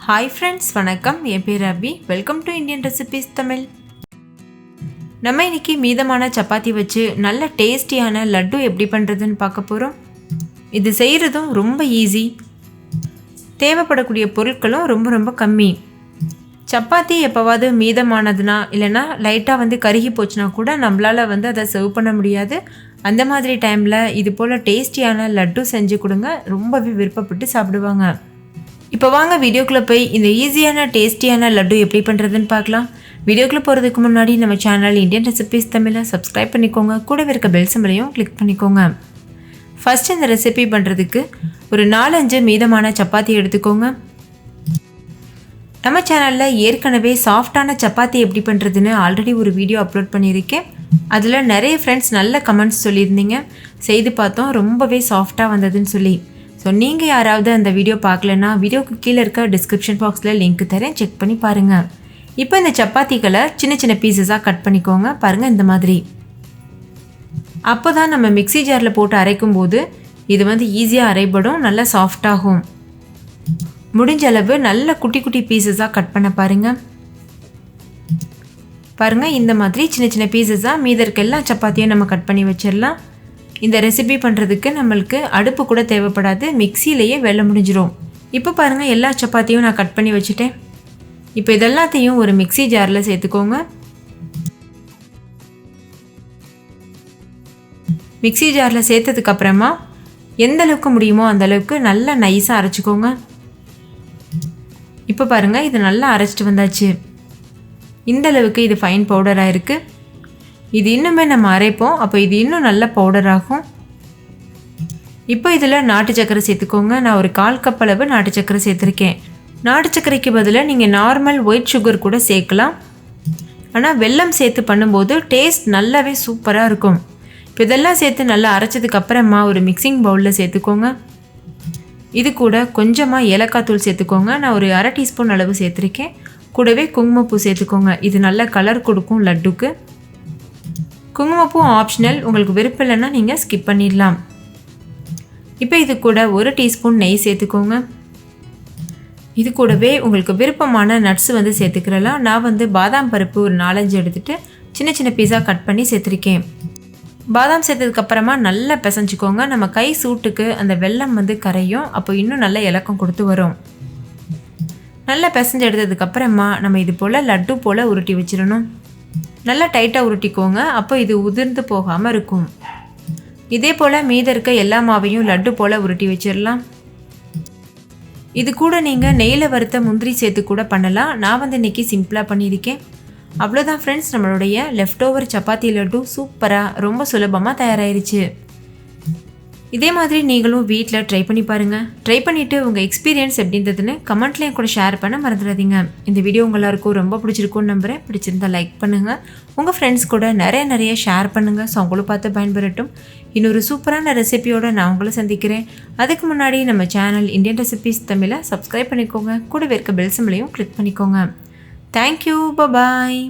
Hi friends, வணக்கம். என் பேர் Abhi. Welcome to Indian recipes Tamil. நம்ம இன்னைக்கு மீதமான சப்பாத்தி வச்சு நல்ல டேஸ்டியான லட்டு எப்படி பண்ணுறதுன்னு பார்க்க போகிறோம். இது செய்கிறதும் ரொம்ப ஈஸி. தேவைப்படக்கூடிய பொருட்களும் ரொம்ப ரொம்ப கம்மி. சப்பாத்தி எப்போவாது மீதமானதுன்னா இல்லைனா லைட்டாக கருகி போச்சுன்னா கூட நம்மளால் அதை சர்வ் பண்ண முடியாது. அந்த மாதிரி டைமில் இது போல் டேஸ்டியான லட்டு செஞ்சு கொடுங்க. ரொம்பவே விருப்பப்பட்டு சாப்பிடுவாங்க. இப்போ வாங்க வீடியோக்குள்ளே போய் இந்த ஈஸியான டேஸ்டியான லட்டு எப்படி பண்ணுறதுன்னு பார்க்கலாம். வீடியோக்குள்ளே போகிறதுக்கு முன்னாடி நம்ம சேனல் இந்தியன் ரெசிபீஸ் தமிழை சப்ஸ்கிரைப் பண்ணிக்கோங்க. கூடவே இருக்க பெல் சிம்பலையும் கிளிக் பண்ணிக்கோங்க. ஃபஸ்ட்டு இந்த ரெசிபி பண்ணுறதுக்கு ஒரு 4-5 மீதமான சப்பாத்தி எடுத்துக்கோங்க. நம்ம சேனலில் ஏற்கனவே சாஃப்டான சப்பாத்தி எப்படி பண்ணுறதுன்னு ஆல்ரெடி ஒரு வீடியோ அப்லோட் பண்ணியிருக்கேன். அதில் நிறைய ஃப்ரெண்ட்ஸ் நல்ல கமெண்ட்ஸ் சொல்லியிருந்தீங்க. செய்து பார்த்தோம், ரொம்பவே சாஃப்டாக வந்ததுன்னு சொல்லி. ஸோ நீங்கள் யாராவது அந்த வீடியோ பார்க்கலன்னா வீடியோக்கு கீழே இருக்க டிஸ்கிரிப்ஷன் பாக்ஸில் லிங்க் தரேன், செக் பண்ணி பாருங்கள். இப்போ இந்த சப்பாத்திகளை சின்ன சின்ன பீசஸாக கட் பண்ணிக்கோங்க. பாருங்கள், இந்த மாதிரி. அப்போ தான் நம்ம மிக்ஸி ஜாரில் போட்டு அரைக்கும்போது இது ஈஸியாக அரைப்படும், நல்லா சாஃப்டாகும். முடிஞ்ச அளவு நல்ல குட்டி குட்டி பீசஸாக கட் பண்ண பாருங்கள். பாருங்கள், இந்த மாதிரி சின்ன சின்ன பீசஸாக மீத இருக்க எல்லா சப்பாத்தியும் நம்ம கட் பண்ணி வச்சிடலாம். இந்த ரெசிபி பண்ணுறதுக்கு நம்மளுக்கு அடுப்பு கூட தேவைப்படாது, மிக்சியிலேயே வேலை முடிஞ்சிடும். இப்போ பாருங்கள், எல்லா சப்பாத்தியும் நான் கட் பண்ணி வச்சுட்டேன். இப்போ இதெல்லாத்தையும் ஒரு மிக்ஸி ஜாரில் சேர்த்துக்கோங்க. மிக்ஸி ஜாரில் சேர்த்ததுக்கப்புறமா எந்த அளவுக்கு முடியுமோ அந்தளவுக்கு நல்லா நைஸாக அரைச்சிக்கோங்க. இப்போ பாருங்கள், இது நல்லா அரைச்சிட்டு வந்தாச்சு. இந்த அளவுக்கு இது ஃபைன் பவுடராக இருக்குது. இது இன்னுமே நம்ம அரைப்போம், அப்போ இது இன்னும் நல்ல பவுடர் ஆகும். இப்போ இதில் நாட்டு சக்கரை சேர்த்துக்கோங்க. நான் ஒரு 1/4 கப் அளவு நாட்டு சக்கரை சேர்த்துருக்கேன். நாட்டு சக்கரைக்கு பதிலாக நீங்கள் நார்மல் ஒயிட் சுகர் கூட சேர்க்கலாம். ஆனால் வெல்லம் சேர்த்து பண்ணும்போது டேஸ்ட் நல்லாவே சூப்பராக இருக்கும். இப்போ இதெல்லாம் சேர்த்து நல்லா அரைச்சதுக்கப்புறமா ஒரு மிக்சிங் பவுலில் சேர்த்துக்கோங்க. இது கூட கொஞ்சமாக ஏலக்காய் தூள் சேர்த்துக்கோங்க. நான் ஒரு 1/2 டீஸ்பூன் அளவு சேர்த்துருக்கேன். கூடவே குங்குமப்பூ சேர்த்துக்கோங்க. இது நல்ல கலர் கொடுக்கும் லட்டுக்கு. குங்குமப்பூ ஆப்ஷனல், உங்களுக்கு விருப்பம் இல்லைன்னா நீங்கள் ஸ்கிப் பண்ணிடலாம். இப்போ இது கூட 1 டீஸ்பூன் நெய் சேர்த்துக்கோங்க. இது கூடவே உங்களுக்கு விருப்பமான நட்ஸ் சேர்த்துக்கிறலாம். நான் பாதாம் பருப்பு ஒரு 4-5 எடுத்துகிட்டு சின்ன சின்ன பீஸாக கட் பண்ணி சேர்த்துருக்கேன். பாதாம் சேர்த்ததுக்கப்புறமா நல்லா பிசைஞ்சிக்கோங்க. நம்ம கை சூட்டுக்கு அந்த வெல்லம் கரையும், அப்போ இன்னும் நல்ல இலக்கம் கொடுத்து வரும். நல்லா பிசைஞ்சு எடுத்ததுக்கப்புறமா நம்ம இது போல் லட்டு போல் உருட்டி வச்சிடணும். நல்லா டைட்டாக உருட்டிக்கோங்க, அப்போ இது உதிர்ந்து போகாமல் இருக்கும். இதே போல் மீத இருக்க எல்லா மாவையும் லட்டு போல் உருட்டி வச்சிடலாம். இது கூட நீங்கள் நெய்யில் வறுத்த முந்திரி சேர்த்து கூட பண்ணலாம். நான் இன்றைக்கி சிம்பிளாக பண்ணியிருக்கேன். அவ்வளோதான் ஃப்ரெண்ட்ஸ், நம்மளுடைய லெஃப்ட் ஓவர் சப்பாத்தி லட்டு சூப்பராக ரொம்ப சுலபமாக தயாராகிருச்சு. இதே மாதிரி நீங்களும் வீட்டில் ட்ரை பண்ணி பாருங்கள். ட்ரை பண்ணிவிட்டு உங்கள் எக்ஸ்பீரியன்ஸ் எப்படின்றதுன்னு கமெண்ட்லேயும் கூட ஷேர் பண்ண மறந்துடாதீங்க. இந்த வீடியோ எல்லாருக்கும் ரொம்ப பிடிச்சிருக்கும்னு நம்புகிறேன். பிடிச்சிருந்தால் லைக் பண்ணுங்கள். உங்கள் ஃப்ரெண்ட்ஸ் கூட நிறைய ஷேர் பண்ணுங்கள். ஸோ அவங்களும் பார்த்து பயன்பெறட்டும். இன்னொரு சூப்பரான ரெசிபியோடு நான் உங்களை சந்திக்கிறேன். அதுக்கு முன்னாடி நம்ம சேனல் இந்தியன் ரெசிபீஸ் தமிழை சப்ஸ்கிரைப் பண்ணிக்கோங்க. கூடவே இருக்க பெல் சிம்பலையும் கிளிக் பண்ணிக்கோங்க. தேங்க்யூ, பாய்.